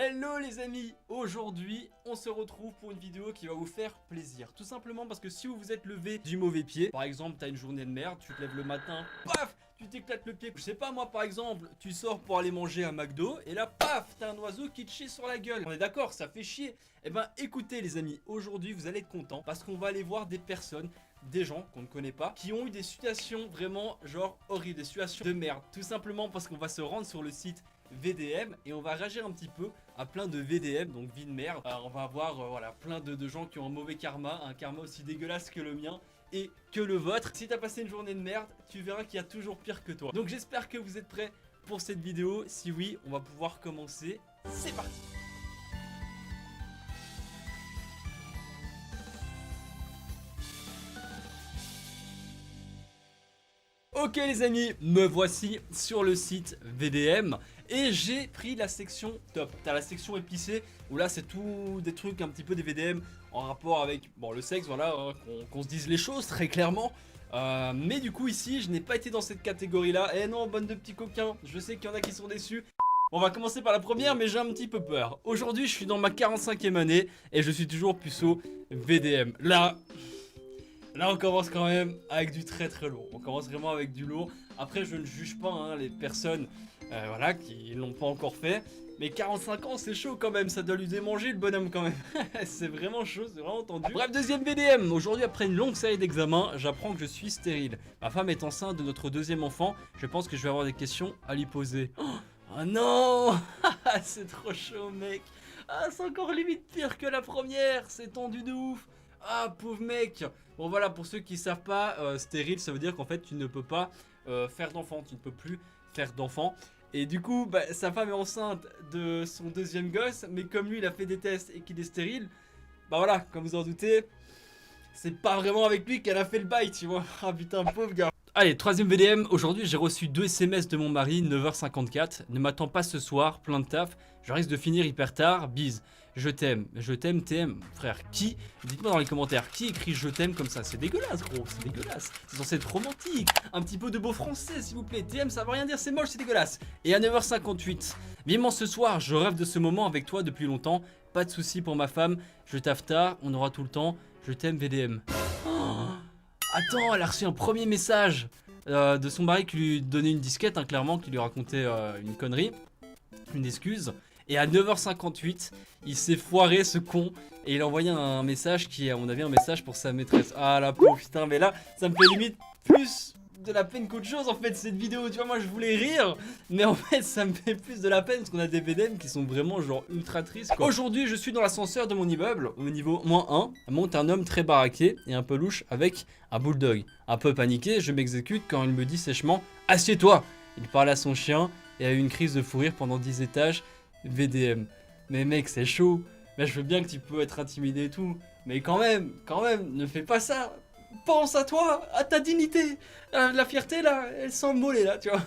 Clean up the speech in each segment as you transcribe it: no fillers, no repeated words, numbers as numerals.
Hello les amis, aujourd'hui on se retrouve pour une vidéo qui va vous faire plaisir. Tout simplement parce que si vous vous êtes levé du mauvais pied, par exemple t'as une journée de merde, tu te lèves le matin, paf, tu t'éclates le pied. Je sais pas moi par exemple, tu sors pour aller manger un McDo et là paf, t'as un oiseau qui te chie sur la gueule. On est d'accord, ça fait chier. Eh ben écoutez les amis, aujourd'hui vous allez être contents parce qu'on va aller voir des personnes, des gens qu'on ne connaît pas, qui ont eu des situations vraiment genre horribles, des situations de merde. Tout simplement parce qu'on va se rendre sur le site VDM et on va réagir un petit peu à plein de VDM, donc vie de merde. On va avoir voilà, plein de gens qui ont un mauvais karma, un karma aussi dégueulasse que le mien et que le vôtre. Si t'as passé une journée de merde, tu verras qu'il y a toujours pire que toi. Donc j'espère que vous êtes prêts pour cette vidéo. Si oui, on va pouvoir commencer. C'est parti. Ok les amis, me voici sur le site VDM et j'ai pris la section top. T'as la section épicée où là c'est tout des trucs un petit peu des VDM en rapport avec bon, le sexe, voilà, hein, qu'on se dise les choses très clairement. Mais du coup ici je n'ai pas été dans cette catégorie là. Eh non, bonne de petits coquins, je sais qu'il y en a qui sont déçus. On va commencer par la première mais j'ai un petit peu peur. Aujourd'hui je suis dans ma 45e année et je suis toujours puceau VDM. Là on commence quand même avec du très lourd. On commence vraiment avec du lourd. Après je ne juge pas hein, les personnes voilà, qui l'ont pas encore fait. Mais 45 ans c'est chaud quand même. Ça doit lui démanger le bonhomme quand même. C'est vraiment chaud, c'est vraiment tendu. Bref, deuxième VDM. Aujourd'hui après une longue série d'examens, j'apprends que je suis stérile. Ma femme est enceinte de notre deuxième enfant. Je pense que je vais avoir des questions à lui poser. Oh non. C'est trop chaud mec. Ah c'est encore limite pire que la première. C'est tendu de ouf. Ah pauvre mec. Bon voilà, pour ceux qui savent pas, stérile ça veut dire qu'en fait tu ne peux pas faire d'enfant. Tu ne peux plus faire d'enfant. Et du coup bah, sa femme est enceinte de son deuxième gosse. Mais comme lui il a fait des tests et qu'il est stérile, bah voilà, comme vous en doutez, c'est pas vraiment avec lui qu'elle a fait le bail, tu vois. Ah putain pauvre gars. Allez, troisième VDM, aujourd'hui j'ai reçu 2 SMS de mon mari, 9h54. Ne m'attends pas ce soir, plein de taf. Je risque de finir hyper tard, bise. Je t'aime, TM. Frère, qui? Dites-moi dans les commentaires, qui écrit je t'aime comme ça? C'est dégueulasse gros, c'est dégueulasse. C'est censé être romantique, un petit peu de beau français s'il vous plaît. TM ça veut rien dire, c'est moche, c'est dégueulasse. Et à 9h58, vivement ce soir, je rêve de ce moment avec toi depuis longtemps. Pas de soucis pour ma femme, je taffe tard, on aura tout le temps. Je t'aime VDM. Attends, elle a reçu un premier message de son mari qui lui donnait une disquette, hein, clairement, qui lui racontait une connerie, une excuse. Et à 9h58, il s'est foiré ce con et il a envoyé un message qui, à mon avis, un message pour sa maîtresse. Ah la pauvre putain, mais là, ça me fait limite plus de la peine qu'autre chose en fait cette vidéo. Tu vois, moi je voulais rire, mais en fait ça me fait plus de la peine parce qu'on a des VDM qui sont vraiment genre ultra tristes quoi. Aujourd'hui je suis dans l'ascenseur de mon immeuble au niveau -1. Monte un homme très baraqué et un peu louche avec un bulldog. Un peu paniqué, je m'exécute quand il me dit sèchement « Assieds-toi ». Il parle à son chien et a eu une crise de fou rire pendant 10 étages. VDM. Mais mec c'est chaud. Mais je veux bien que tu peux être intimidé et tout. Mais quand même, ne fais pas ça. Pense à toi, à ta dignité. La fierté là, elle s'envolait là, tu vois.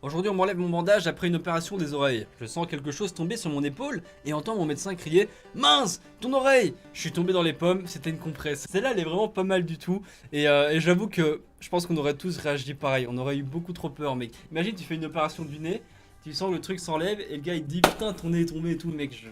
Aujourd'hui on m'enlève mon bandage après une opération des oreilles. Je sens quelque chose tomber sur mon épaule et entends mon médecin crier « Mince, ton oreille !» Je suis tombé dans les pommes, c'était une compresse. Celle-là elle est vraiment pas mal du tout. Et j'avoue que je pense qu'on aurait tous réagi pareil. On aurait eu beaucoup trop peur mec. Imagine tu fais une opération du nez, tu sens que le truc s'enlève et le gars il te dit « Putain ton nez est tombé et tout mec. »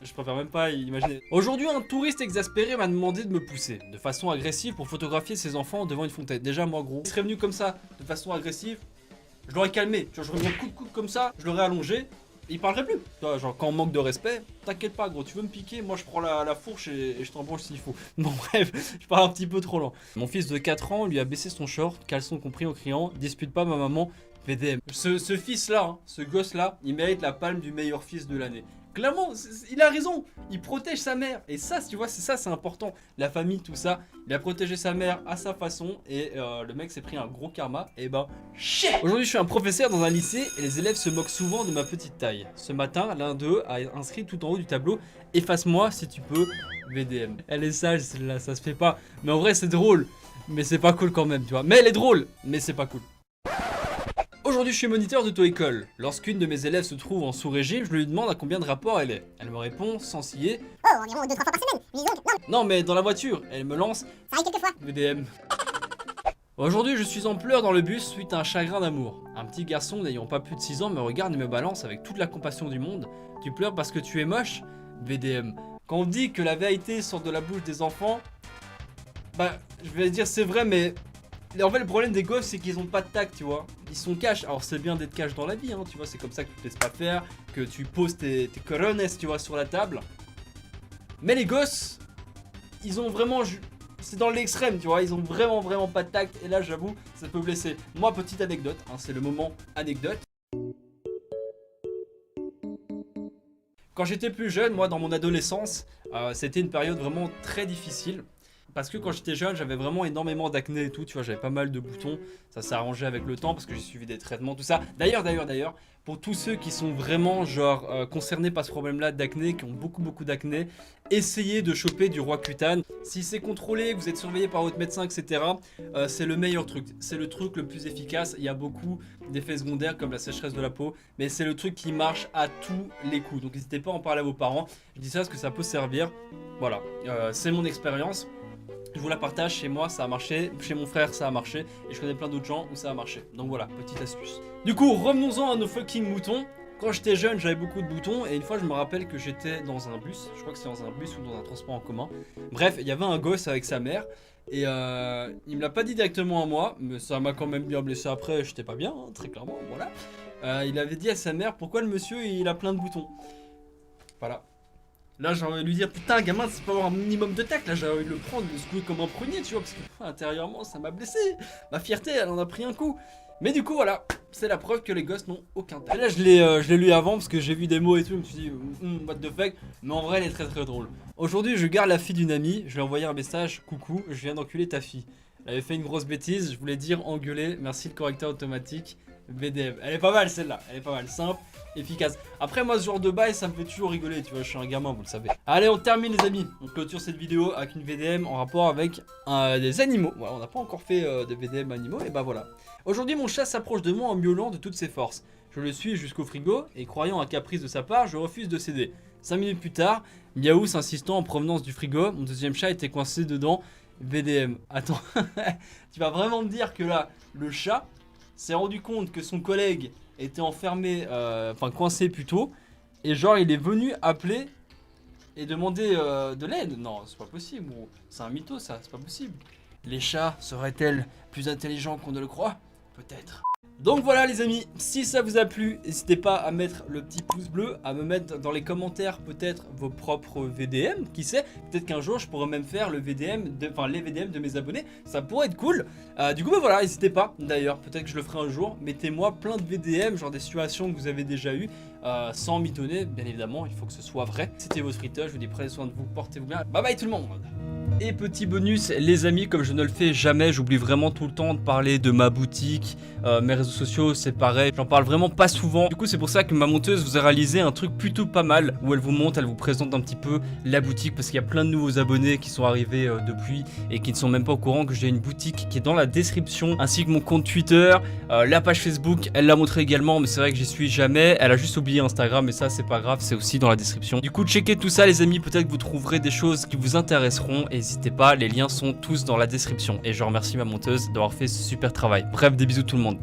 Je préfère même pas imaginer. Aujourd'hui, un touriste exaspéré m'a demandé de me pousser de façon agressive pour photographier ses enfants devant une fontaine. Déjà, moi, gros, il serait venu comme ça, de façon agressive, je l'aurais calmé. Tu vois, je l'aurais mis coup de coude comme ça, je l'aurais allongé, et il parlerait plus. Tu vois, genre, quand on manque de respect, t'inquiète pas, gros, tu veux me piquer, moi je prends la fourche et je t'embranche s'il faut. Bon, bref, je parle un petit peu trop lent. Mon fils de 4 ans lui a baissé son short, caleçon compris, en criant « Dispute pas ma maman, VDM ». Ce fils-là, hein, ce gosse-là, il mérite la palme du meilleur fils de l'année. Clairement, il a raison, il protège sa mère. Et ça, tu vois, c'est important. La famille, tout ça, il a protégé sa mère à sa façon. Et le mec s'est pris un gros karma. Et ben, shit. Aujourd'hui, je suis un professeur dans un lycée et les élèves se moquent souvent de ma petite taille. Ce matin, l'un d'eux a inscrit tout en haut du tableau « Efface-moi si tu peux, VDM ». Elle est sage, celle-là, ça se fait pas. Mais en vrai, c'est drôle. Mais c'est pas cool quand même, tu vois. Mais elle est drôle, mais c'est pas cool. Aujourd'hui je suis moniteur d'auto-école. Lorsqu'une de mes élèves se trouve en sous-régime, je lui demande à combien de rapports elle est. Elle me répond sans scier. Oh, environ 2-3 fois par semaine. Mais donc, non. Non mais dans la voiture, elle me lance. Ça arrive quelques fois. VDM. Aujourd'hui, je suis en pleurs dans le bus suite à un chagrin d'amour. Un petit garçon n'ayant pas plus de 6 ans me regarde et me balance avec toute la compassion du monde. Tu pleures parce que tu es moche? VDM. Quand on dit que la vérité sort de la bouche des enfants, bah, je vais dire c'est vrai, mais en fait, le problème des gosses, c'est qu'ils ont pas de tact, tu vois. Ils sont cash. Alors, c'est bien d'être cash dans la vie, hein, tu vois. C'est comme ça que tu te laisses pas faire, que tu poses tes corones, tu vois, sur la table. Mais les gosses, ils ont vraiment. C'est dans l'extrême, tu vois. Ils ont vraiment pas de tact. Et là, j'avoue, ça peut blesser. Moi, petite anecdote, hein, c'est le moment anecdote. Quand j'étais plus jeune, moi, dans mon adolescence, c'était une période vraiment très difficile. Parce que quand j'étais jeune, j'avais vraiment énormément d'acné et tout, tu vois, j'avais pas mal de boutons. Ça s'est arrangé avec le temps parce que j'ai suivi des traitements, tout ça. D'ailleurs, pour tous ceux qui sont vraiment genre concernés par ce problème-là d'acné, qui ont beaucoup d'acné, essayez de choper du Roaccutane. Si c'est contrôlé, que vous êtes surveillé par votre médecin, etc., c'est le meilleur truc. C'est le truc le plus efficace. Il y a beaucoup d'effets secondaires comme la sécheresse de la peau, mais c'est le truc qui marche à tous les coups. Donc n'hésitez pas à en parler à vos parents. Je dis ça parce que ça peut servir. Voilà, c'est mon expérience. Je vous la partage, chez moi ça a marché, chez mon frère ça a marché, et je connais plein d'autres gens où ça a marché. Donc voilà, petite astuce. Du coup, revenons-en à nos fucking moutons. Quand j'étais jeune, j'avais beaucoup de boutons, et une fois je me rappelle que j'étais dans un bus, je crois que c'était dans un bus ou dans un transport en commun. Bref, il y avait un gosse avec sa mère, et il me l'a pas dit directement à moi, mais ça m'a quand même bien blessé après, j'étais pas bien, hein, très clairement, voilà. Il avait dit à sa mère, pourquoi le monsieur il a plein de boutons. Voilà. Là j'ai envie de lui dire putain gamin c'est pas avoir un minimum de tact, là j'ai envie de le prendre, de le secouer comme un prunier tu vois, parce que intérieurement ça m'a blessé, ma fierté elle en a pris un coup. Mais du coup voilà, c'est la preuve que les gosses n'ont aucun tact. Et là je l'ai lu avant parce que j'ai vu des mots et tout, je me suis dit what the fuck, mais en vrai elle est très drôle. Aujourd'hui je garde la fille d'une amie, je lui ai envoyé un message, coucou je viens d'enculer ta fille. Elle avait fait une grosse bêtise, je voulais dire engueuler, merci le correcteur automatique. VDM, elle est pas mal celle-là, elle est pas mal, simple, efficace. Après moi ce genre de bail ça me fait toujours rigoler, tu vois, je suis un gamin vous le savez. Allez on termine les amis, on clôture cette vidéo avec une VDM en rapport avec des animaux. Voilà, on n'a pas encore fait de VDM animaux et bah voilà. Aujourd'hui mon chat s'approche de moi en miaulant de toutes ses forces. Je le suis jusqu'au frigo et croyant un caprice de sa part, je refuse de céder. 5 minutes plus tard, Miaous insistant en provenance du frigo, mon deuxième chat était coincé dedans. VDM, attends, tu vas vraiment me dire que là, le chat s'est rendu compte que son collègue était enfermé, enfin coincé plutôt, et genre il est venu appeler et demander de l'aide. Non, c'est pas possible, gros. C'est un mytho ça, c'est pas possible. Les chats seraient-elles plus intelligents qu'on ne le croit? Peut-être. Donc voilà les amis, si ça vous a plu, n'hésitez pas à mettre le petit pouce bleu, à me mettre dans les commentaires peut-être vos propres VDM, qui sait, peut-être qu'un jour je pourrais même faire le VDM, les VDM de mes abonnés, ça pourrait être cool. Du coup bah voilà, n'hésitez pas, d'ailleurs, peut-être que je le ferai un jour, mettez-moi plein de VDM, genre des situations que vous avez déjà eues, sans mitonner, bien évidemment, il faut que ce soit vrai. C'était votre friteur, je vous dis prenez soin de vous, portez-vous bien, bye bye tout le monde. Et petit bonus les amis, comme je ne le fais jamais, j'oublie vraiment tout le temps de parler de ma boutique, mes réseaux sociaux c'est pareil, j'en parle vraiment pas souvent. Du coup c'est pour ça que ma monteuse vous a réalisé un truc plutôt pas mal, où elle vous montre, elle vous présente un petit peu la boutique, parce qu'il y a plein de nouveaux abonnés qui sont arrivés depuis et qui ne sont même pas au courant que j'ai une boutique qui est dans la description, ainsi que mon compte Twitter, la page Facebook, elle l'a montré également, mais c'est vrai que j'y suis jamais, elle a juste oublié Instagram, mais ça c'est pas grave, c'est aussi dans la description. Du coup checkez tout ça les amis, peut-être que vous trouverez des choses qui vous intéresseront, et n'hésitez pas, les liens sont tous dans la description. Et je remercie ma monteuse d'avoir fait ce super travail. Bref, des bisous tout le monde.